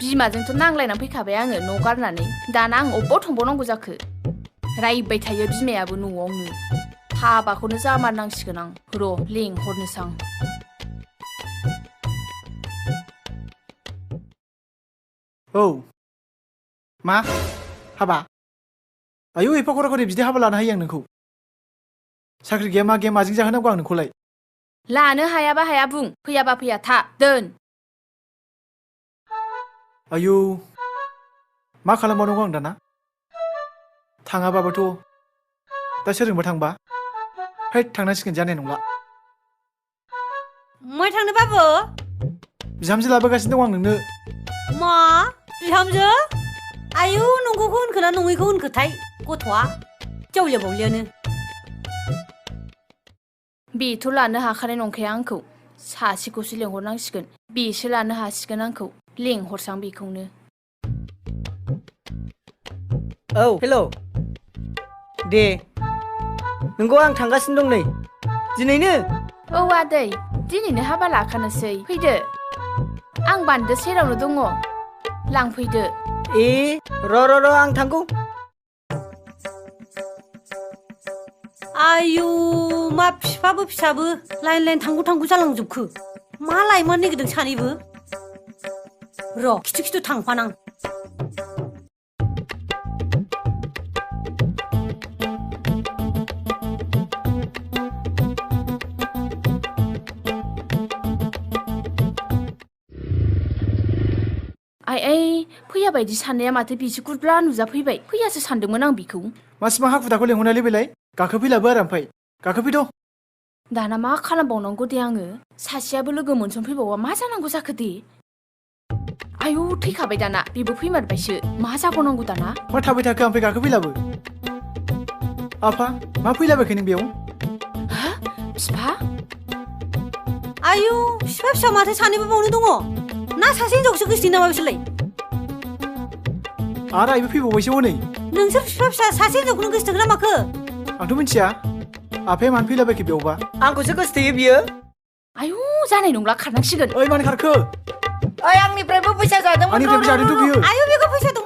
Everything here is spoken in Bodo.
बिमाजोंथ' नांलायनानै फैखाबाय आङो न' गारनानै दाना आं अबाव थांबावनांगौ जाखो रायबाय थायो बिमायाबो न'आवनो हाबाखौनो जामारनांसिगोन आं र' लेंहरनोसां औ मा हाबा आयौ एफा खरा खरि बिदि हाबा लानो हायो आं नोंखौ साख्रि गैया मा गैया माजों जाहोनांगौ आं नोंखौलाय लानो हायाबा हाया बुं फैयाबा फैया था दोन आयौ मा खालामबावनांगौ आं दाना थाङाबाबोथ' दा सोरजोंबा थांबा हैद थांनांसिगोन जानाय नंला मै थांनो बाबु बिहामजो लाबोगासिनो दं आं नोंनो मा बिहामजो आयौ नंगौखौ होनखोना नङैखौ होनखोथाय गथ'आ जावलिया बावलियानो बेथ' लानो हाखानाय नंखाया आंखौ सासेखौसो लेंहरनांसिगोन बेसो लानो हासिगोन आंखौ लेंहरसां बेखौनो औ हेल' दे नोंगौ आं थांगासिनो दं नै दिनैनो औ आदै दिनैनो हाबा लाखानोसै फैदो आं बान्दो सेरावनो दङ लांफैदो ए र' आं थांगौ आयु मा फिफाबो फिसाबो लाइन लाइन थांगौ जालांजोबखो मा लायमार नागिरदों सानैबो र' खिथु थांफानां आइ फैया बायदि साननाया माथो बिसो गुरब्ला नुजाफैबाय फैयासो सानदोंमोन आं बिखौ मासिमा हाखु दाखु लेंहरनायलै बेलाय गाखोफैलाबो आरो ओमफ्राय गाखोफैद' दाना मा खालामबावनांगौ दे आङो सासेयाबो लोगो मोनसनफैबावा मा जानांगौ जाखो दे आयु थैखाबाय दाना बेबो फैमारबायसो मा जाबावनांगौ दाना मा थाबाय थाखो ओमफ्राय गाखोफैलाबो आफा मा फैलाबायखो नों बेयाव हा बिफा आयु फिफा फिसा माथो सानैबो बावनो दङ ना सासे हिनजावसो गोसोथों नामा बिसोरलाय आरो आइबो फैबावबायसो हनै नोंसोर फिफा फिसा सासे हिनजावखौनो गोसोथोंगोन ना माखो आंथ' मिथिया आफाया मानो फैलाबायखो बेयावबा आंखौसो गोसोथोयो बियो आयु जानाय नंला खारनांसिगोन ओइ मानो खारखो ओइ आंनिफ्रायबो फैसा जादोंमोन आंनिफ्रायबो जादोंथ' बियो आयु बेखौ फैसा दं